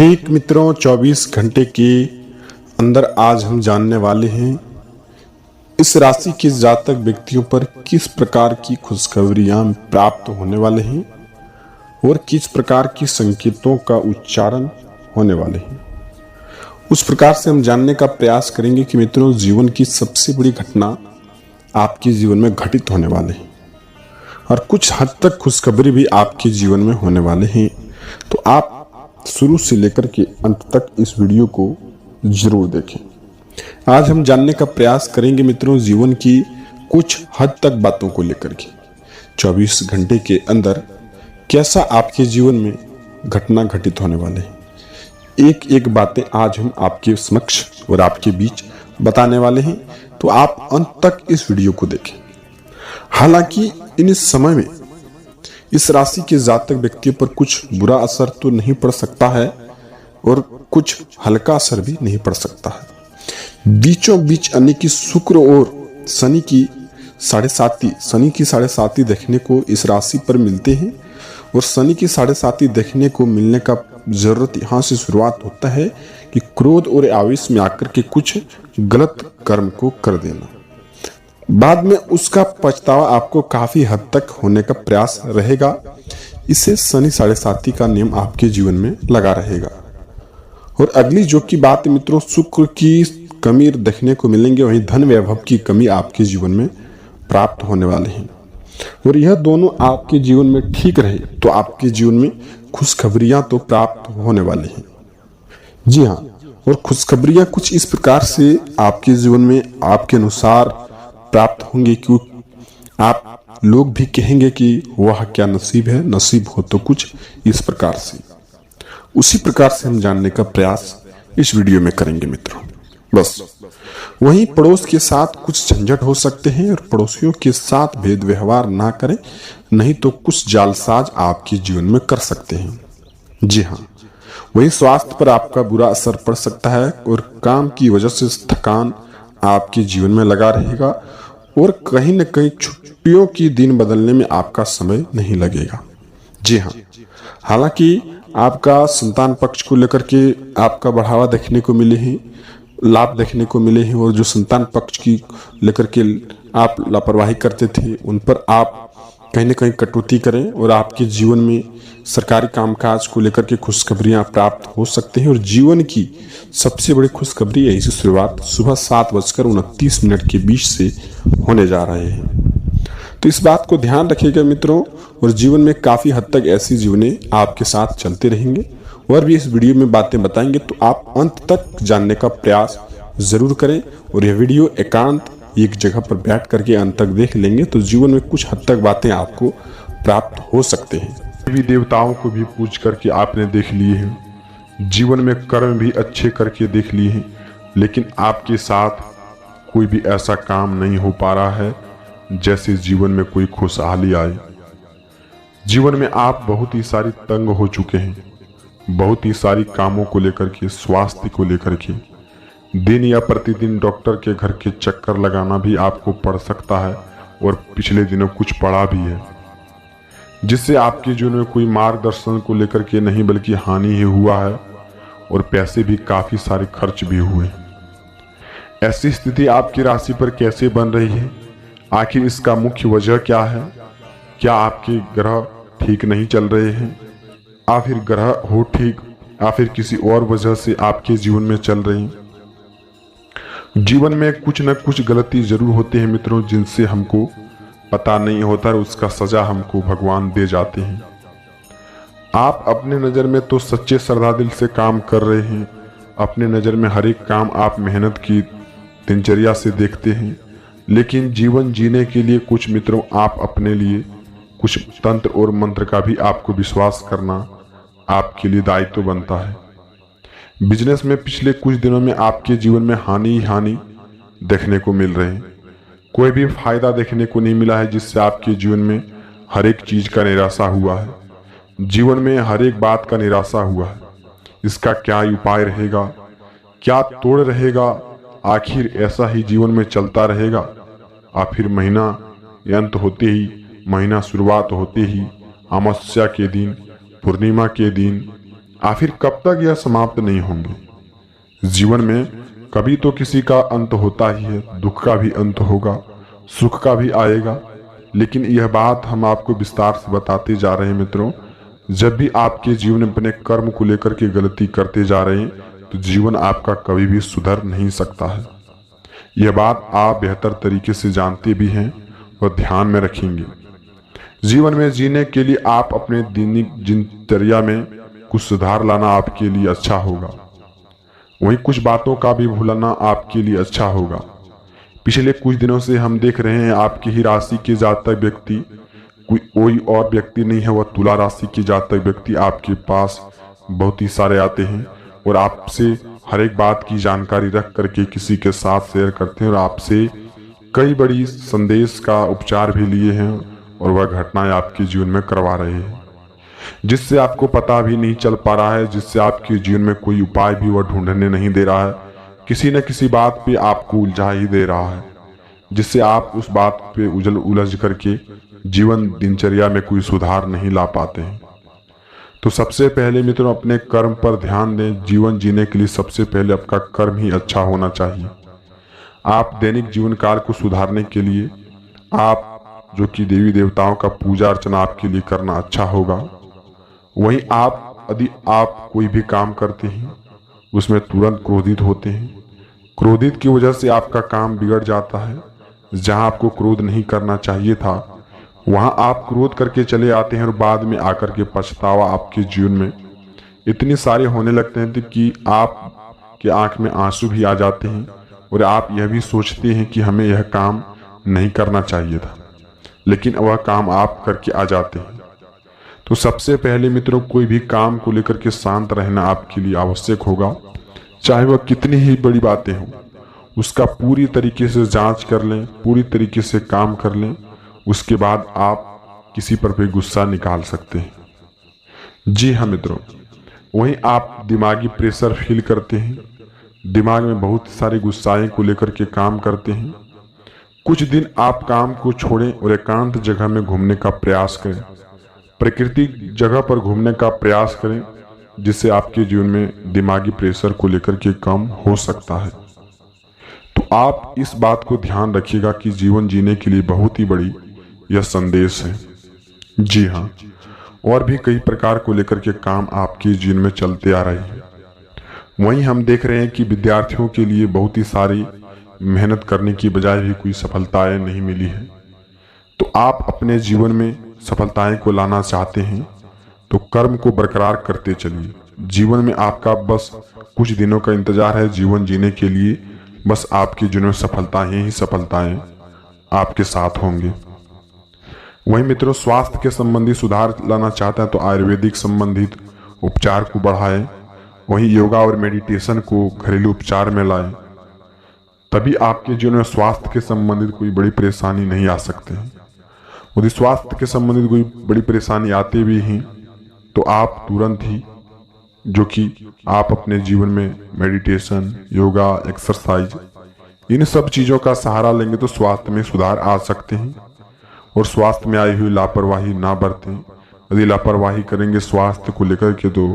ठीक मित्रों, 24 घंटे के अंदर आज हम जानने वाले हैं इस राशि के जातक व्यक्तियों पर किस प्रकार की खुशखबरियां प्राप्त होने वाले हैं और किस प्रकार की संकेतों का उच्चारण होने वाले हैं। उस प्रकार से हम जानने का प्रयास करेंगे कि मित्रों, जीवन की सबसे बड़ी घटना आपके जीवन में घटित होने वाले हैं और कुछ हद तक खुशखबरी भी आपके जीवन में होने वाले हैं। तो आप शुरू से लेकर के अंत तक इस वीडियो को जरूर देखें। आज हम जानने का प्रयास करेंगे मित्रों, जीवन की कुछ हद तक बातों को लेकर के 24 घंटे के अंदर कैसा आपके जीवन में घटना घटित होने वाले हैं। एक एक बातें आज हम आपके समक्ष और आपके बीच बताने वाले हैं, तो आप अंत तक इस वीडियो को देखें। हालांकि इन समय में इस राशि के जातक व्यक्तियों पर कुछ बुरा असर तो नहीं पड़ सकता है और कुछ हल्का असर भी नहीं पड़ सकता है। बीचों बीच यानी कि शुक्र और शनि की साढ़े साती देखने को इस राशि पर मिलते हैं और शनि की साढ़े साती देखने को मिलने का जरूरत यहाँ से शुरुआत होता है कि क्रोध और आवेश में आकर के कुछ गलत कर्म को कर देना, बाद में उसका पछतावा आपको काफी हद तक होने का प्रयास रहेगा। इससे शनि साढ़े साती का नियम आपके जीवन में लगा रहेगा। और अगली जो की बात मित्रों, शुक्र की कमी देखने को मिलेंगे, वहीं धन वैभव की कमी आपके जीवन में प्राप्त होने वाले हैं। और यह दोनों आपके जीवन में ठीक रहे तो आपके जीवन में खुशखबरियां तो प्राप्त होने वाले हैं। जी हाँ, और खुशखबरियां कुछ इस प्रकार से आपके जीवन में आपके अनुसार प्राप्त होंगे कि आप लोग भी कहेंगे कि वह क्या नसीब है, नसीब हो तो कुछ इस प्रकार से। उसी प्रकार से हम जानने का प्रयास इस वीडियो में करेंगे मित्रों। बस वहीं पड़ोस के साथ कुछ झंझट हो सकते हैं और पड़ोसियों के साथ भेद व्यवहार ना करें, नहीं तो कुछ जालसाज आपके जीवन में कर सकते हैं। जी हाँ, वहीं स्वास्थ्य पर आपका बुरा असर पड़ सकता है और काम की वजह से थकान आपके जीवन में लगा रहेगा और कहीं न कहीं छुट्टियों की दिन बदलने में आपका समय नहीं लगेगा। जी हाँ, हालांकि आपका संतान पक्ष को लेकर के आपका बढ़ावा देखने को मिले हैं, लाभ देखने को मिले हैं, और जो संतान पक्ष की लेकर के आप लापरवाही करते थे उन पर आप कहीं न कहीं कटौती करें और आपके जीवन में सरकारी कामकाज को लेकर के खुशखबरियां प्राप्त हो सकते हैं। और जीवन की सबसे बड़ी खुशखबरी यही से शुरुआत सुबह 7:29 के बीच से होने जा रहे हैं। तो इस बात को ध्यान रखिएगा मित्रों, और जीवन में काफी हद तक ऐसी जीवनें आपके साथ चलते रहेंगे और भी इस वीडियो में बातें बताएंगे, तो आप अंत तक जानने का प्रयास जरूर करें। और यह वीडियो एकांत एक जगह पर बैठ करके अंत तक देख लेंगे तो जीवन में कुछ हद तक बातें आपको प्राप्त हो सकते हैं। देवी देवताओं को भी पूज करके आपने देख लिए हैं, जीवन में कर्म भी अच्छे करके देख लिए हैं, लेकिन आपके साथ कोई भी ऐसा काम नहीं हो पा रहा है जैसे जीवन में कोई खुशहाली आए। जीवन में आप बहुत ही सारी तंग हो चुके हैं, बहुत ही सारी कामों को लेकर के, स्वास्थ्य को लेकर के, दिन या प्रतिदिन डॉक्टर के घर के चक्कर लगाना भी आपको पड़ सकता है और पिछले दिनों कुछ पड़ा भी है, जिससे आपके जीवन में कोई मार्गदर्शन को लेकर के नहीं बल्कि हानि ही हुआ है और पैसे भी काफी सारे खर्च भी हुए। ऐसी स्थिति आपकी राशि पर कैसे बन रही है? आखिर इसका मुख्य वजह क्या है? क्या आपके ग्रह ठीक नहीं चल रहे हैं, या फिर ग्रह हो ठीक, या फिर किसी और वजह से आपके जीवन में चल रही? जीवन में कुछ न कुछ गलती जरूर होते हैं मित्रों, जिनसे हमको पता नहीं होता और उसका सजा हमको भगवान दे जाते हैं। आप अपने नज़र में तो सच्चे श्रद्धा दिल से काम कर रहे हैं, अपने नज़र में हर एक काम आप मेहनत की दिनचर्या से देखते हैं, लेकिन जीवन जीने के लिए कुछ मित्रों आप अपने लिए कुछ तंत्र और मंत्र का भी आपको विश्वास करना आपके लिए दायित्व बनता है। बिजनेस में पिछले कुछ दिनों में आपके जीवन में हानि ही हानि देखने को मिल रहे हैं, कोई भी फायदा देखने को नहीं मिला है, जिससे आपके जीवन में हर एक चीज का निराशा हुआ है, जीवन में हर एक बात का निराशा हुआ है। इसका क्या उपाय रहेगा, क्या तोड़ रहेगा? आखिर ऐसा ही जीवन में चलता रहेगा और फिर महीना अंत होते ही, महीना शुरुआत होते ही, अमावस्या के दिन, पूर्णिमा के दिन आखिर कब तक यह समाप्त नहीं होंगे। जीवन में कभी तो किसी का अंत होता ही है, दुख का भी अंत होगा, सुख का भी आएगा। लेकिन यह बात हम आपको विस्तार से बताते जा रहे हैं मित्रों। जब भी आपके जीवन में अपने कर्म को लेकर के गलती करते जा रहे हैं तो जीवन आपका कभी भी सुधर नहीं सकता है। यह बात आप बेहतर तरीके से जानते भी हैं और ध्यान में रखेंगे। जीवन में जीने के लिए आप अपने दैनिक दिनचर्या में कुछ सुधार लाना आपके लिए अच्छा होगा। वहीं कुछ बातों का भी भूलना आपके लिए अच्छा होगा। पिछले कुछ दिनों से हम देख रहे हैं आपकी ही राशि के जातक व्यक्ति, कोई और व्यक्ति नहीं है, वह तुला राशि के जातक व्यक्ति आपके पास बहुत ही सारे आते हैं और आपसे हर एक बात की जानकारी रख करके किसी के साथ शेयर करते हैं और आपसे कई बड़ी संदेश का उपचार भी लिए हैं और वह घटनाएं आपके जीवन में करवा रहे हैं, जिससे आपको पता भी नहीं चल पा रहा है, जिससे आपके जीवन में कोई उपाय भी वह ढूंढने नहीं दे रहा है, किसी न किसी बात पे आपको उलझा ही दे रहा है, जिससे आप उस बात पे उलझ करके जीवन दिनचर्या में कोई सुधार नहीं ला पाते हैं। तो सबसे पहले मित्रों अपने कर्म पर ध्यान दें। जीवन जीने के लिए सबसे पहले आपका कर्म ही अच्छा होना चाहिए। आप दैनिक जीवन काल को सुधारने के लिए आप जो कि देवी देवताओं का पूजा अर्चना आपके लिए करना अच्छा होगा। वहीं यदि आप कोई भी काम करते हैं उसमें तुरंत क्रोधित होते हैं, क्रोधित की वजह से आपका काम बिगड़ जाता है। जहां आपको क्रोध नहीं करना चाहिए था वहां आप क्रोध करके चले आते हैं और बाद में आकर के पछतावा आपके जीवन में इतने सारे होने लगते हैं कि आपके आंख में आंसू भी आ जाते हैं और आप यह भी सोचते हैं कि हमें यह काम नहीं करना चाहिए था, लेकिन वह काम आप करके आ जाते हैं। तो सबसे पहले मित्रों कोई भी काम को लेकर के शांत रहना आपके लिए आवश्यक होगा। चाहे वह कितनी ही बड़ी बातें हों, उसका पूरी तरीके से जांच कर लें, पूरी तरीके से काम कर लें, उसके बाद आप किसी पर भी गुस्सा निकाल सकते हैं। जी हाँ मित्रों, वहीं आप दिमागी प्रेशर फील करते हैं, दिमाग में बहुत सारे गुस्साएं को लेकर के काम करते हैं। कुछ दिन आप काम को छोड़ें और एकांत जगह में घूमने का प्रयास करें, प्राकृतिक जगह पर घूमने का प्रयास करें, जिससे आपके जीवन में दिमागी प्रेशर को लेकर के कम हो सकता है। तो आप इस बात को ध्यान रखिएगा कि जीवन जीने के लिए बहुत ही बड़ी यह संदेश है। जी हाँ, और भी कई प्रकार को लेकर के काम आपके जीवन में चलते आ रहे हैं। वहीं हम देख रहे हैं कि विद्यार्थियों के लिए बहुत ही सारी मेहनत करने की बजाय भी कोई सफलताएं नहीं मिली है। तो आप अपने जीवन में सफलताएं को लाना चाहते हैं तो कर्म को बरकरार करते चलिए। जीवन में आपका बस कुछ दिनों का इंतजार है जीवन जीने के लिए। बस आपके जीवन में सफलताएं ही सफलताएं आपके साथ होंगे। वहीं मित्रों स्वास्थ्य के संबंधी सुधार लाना चाहते हैं तो आयुर्वेदिक संबंधित उपचार को बढ़ाएं। वहीं योगा और मेडिटेशन को घरेलू उपचार में लाएं, तभी आपके जीवन में स्वास्थ्य के संबंधित कोई बड़ी परेशानी नहीं आ सकते हैं। यदि स्वास्थ्य के संबंधित कोई बड़ी परेशानी आते भी हैं तो आप तुरंत ही जो कि आप अपने जीवन में मेडिटेशन, योगा, एक्सरसाइज, इन सब चीज़ों का सहारा लेंगे तो स्वास्थ्य में सुधार आ सकते हैं। और स्वास्थ्य में आई हुई लापरवाही ना बरतें। यदि लापरवाही करेंगे स्वास्थ्य को लेकर के तो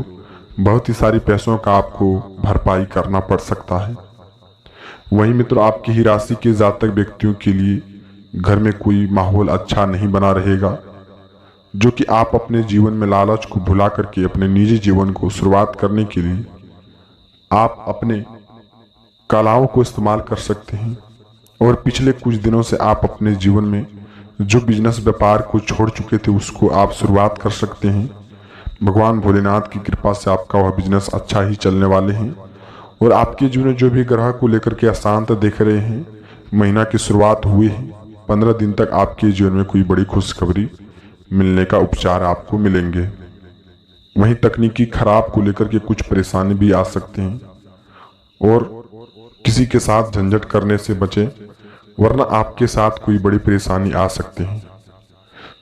बहुत ही सारी पैसों का आपको भरपाई करना पड़ सकता है। वहीं मित्रों आपकी ही राशि के जातक व्यक्तियों के लिए घर में कोई माहौल अच्छा नहीं बना रहेगा, जो कि आप अपने जीवन में लालच को भुला करके अपने निजी जीवन को शुरुआत करने के लिए आप अपने कलाओं को इस्तेमाल कर सकते हैं। और पिछले कुछ दिनों से आप अपने जीवन में जो बिजनेस व्यापार को छोड़ चुके थे उसको आप शुरुआत कर सकते हैं। भगवान भोलेनाथ की कृपा से आपका वह बिजनेस अच्छा ही चलने वाले हैं। और आपके जीवन में जो भी ग्रह को लेकर के अशांत देख रहे हैं, महीना की शुरुआत हुई है, 15 दिन तक आपके जीवन में कोई बड़ी खुशखबरी मिलने का उपचार आपको मिलेंगे। वहीं तकनीकी खराब को लेकर के कुछ परेशानी भी आ सकते हैं और किसी के साथ झंझट करने से बचें, वरना आपके साथ कोई बड़ी परेशानी आ सकते हैं।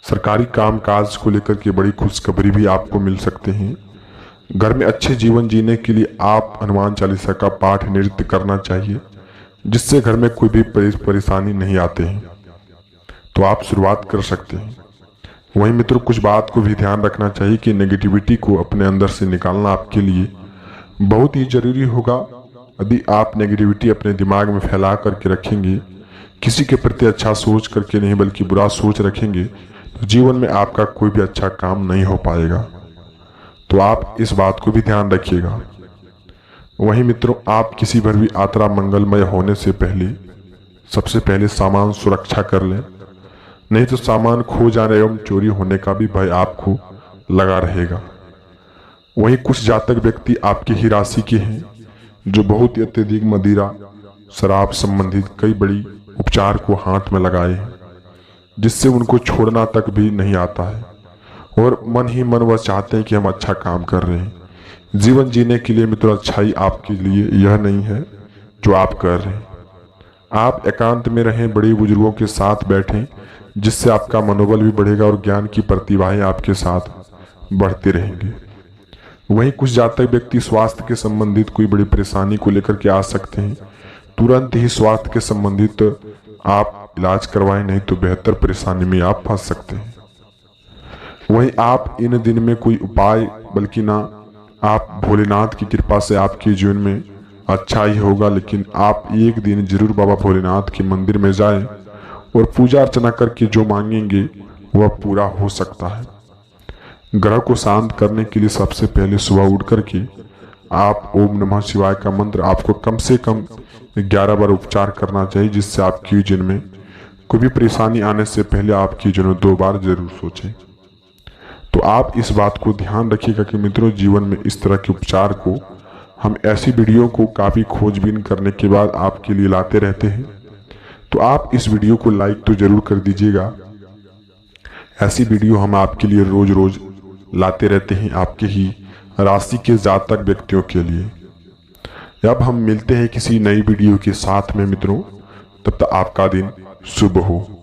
सरकारी कामकाज को लेकर के बड़ी खुशखबरी भी आपको मिल सकते हैं। घर में अच्छे जीवन जीने के लिए आप हनुमान चालीसा का पाठ नित्य करना चाहिए, जिससे घर में कोई भी परेशानी नहीं आते हैं। तो आप शुरुआत कर सकते हैं। वहीं मित्रों कुछ बात को भी ध्यान रखना चाहिए कि नेगेटिविटी को अपने अंदर से निकालना आपके लिए बहुत ही जरूरी होगा। यदि आप नेगेटिविटी अपने दिमाग में फैला करके रखेंगे, किसी के प्रति अच्छा सोच करके नहीं बल्कि बुरा सोच रखेंगे, तो जीवन में आपका कोई भी अच्छा काम नहीं हो पाएगा। तो आप इस बात को भी ध्यान रखिएगा। वहीं मित्रों आप किसी पर भी यात्रा मंगलमय होने से पहले सबसे पहले सामान सुरक्षा कर लें, नहीं तो सामान खो जाने एवं चोरी होने का भी भय आपको लगा रहेगा। वहीं कुछ जातक व्यक्ति आपकी ही राशि के हैं जो बहुत ही अत्यधिक मदिरा शराब संबंधित कई बड़ी उपचार को हाथ में लगाए हैं, जिससे उनको छोड़ना तक भी नहीं आता है और मन ही मन वह चाहते हैं कि हम अच्छा काम कर रहे हैं। जीवन जीने के लिए मित्रों अच्छाई आपके लिए यह नहीं है जो आप कर रहे हैं। आप एकांत में रहें, बड़े बुजुर्गों के साथ बैठें, जिससे आपका मनोबल भी बढ़ेगा और ज्ञान की प्रतिभाएं आपके साथ बढ़ती रहेंगी। वहीं कुछ जातक व्यक्ति स्वास्थ्य के संबंधित कोई बड़ी परेशानी को लेकर के आ सकते हैं। तुरंत ही स्वास्थ्य के संबंधित आप इलाज करवाएं, नहीं तो बेहतर परेशानी में आप फंस सकते हैं। वहीं आप इन दिन में कोई उपाय बल्कि ना आप भोलेनाथ की कृपा से आपके जीवन में अच्छा ही होगा, लेकिन आप एक दिन जरूर बाबा भोलेनाथ के मंदिर में जाएं और पूजा अर्चना करके जो मांगेंगे वह पूरा हो सकता है। ग्रह को शांत करने के लिए सबसे पहले सुबह उठ करके आप ओम नमः शिवाय का मंत्र आपको कम से कम 11 बार उच्चार करना चाहिए, जिससे आपके जीवन में कोई भी परेशानी आने से पहले आपके जीवन में 2 बार जरूर सोचें। तो आप इस बात को ध्यान रखिएगा कि मित्रों जीवन में इस तरह के उपचार को हम ऐसी वीडियो को काफ़ी खोजबीन करने के बाद आपके लिए लाते रहते हैं। तो आप इस वीडियो को लाइक तो जरूर कर दीजिएगा। ऐसी वीडियो हम आपके लिए रोज रोज लाते रहते हैं आपके ही राशि के जातक व्यक्तियों के लिए। अब हम मिलते हैं किसी नई वीडियो के साथ में मित्रों, तब तक आपका दिन शुभ हो।